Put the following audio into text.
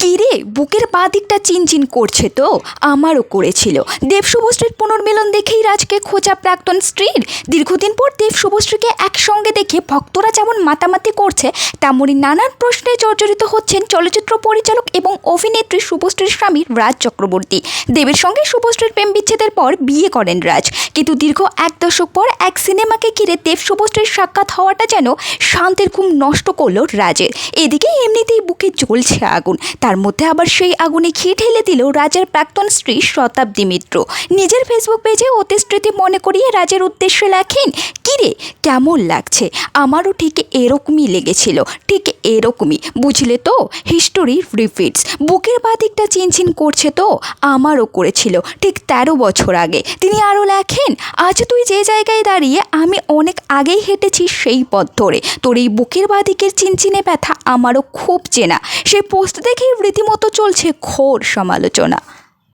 কিরে, বুকের বাঁ দিকটা চিনচিন করছে তো? আমারও করেছিল। দেব শুভশ্রীর পুনর্মিলন দেখেই রাজকে খোঁজা প্রাক্তন স্ত্রীর। দীর্ঘদিন পর দেব শুভশ্রীকে একসঙ্গে দেখে ভক্তরা যেমন মাতামাতি করছে, তেমনই নানান প্রশ্নে জর্জরিত হচ্ছেন চলচ্চিত্র পরিচালক এবং অভিনেত্রী শুভশ্রীর স্বামী রাজ চক্রবর্তী। দেবের সঙ্গে শুভশ্রীর প্রেম বিচ্ছেদের পর বিয়ে করেন রাজ, কিন্তু দীর্ঘ এক দশক পর এক সিনেমাকে ঘিরে দেব শুভশ্রীর সাক্ষাৎ হওয়াটা যেন শান্তির ঘুম নষ্ট করল রাজের। এদিকে এমনিতেই বুকে জ্বলছে আগুন, তার মধ্যে আবার সেই আগুনে ঘি ঢেলে দিল রাজের প্রাক্তন স্ত্রী শতাব্দী মিত্র। নিজের ফেসবুক পেজে অতীত স্মৃতি মনে করিয়ে রাজের উদ্দেশ্যে লেখেন, কিরে কেমন লাগছে? আমারও ঠিক এরকমই লেগেছিল, ঠিক এরকমই, বুঝলে তো? History repeats. বুকের বাঁ দিকটা চিনচিন করছে তো? আমারও করেছিল ঠিক 13 বছর আগে। তিনি আরও লেখেন, আজ তুই যে জায়গায় দাঁড়িয়ে, আমি অনেক আগেই হেঁটেছি সেই পথ ধরে। তোর এই বুকের বাঁ দিকের চিনচিনে ব্যথা আমারও খুব চেনা। সেই পোস্ট দেখেই রীতিমতো চলছে ঘোর সমালোচনা।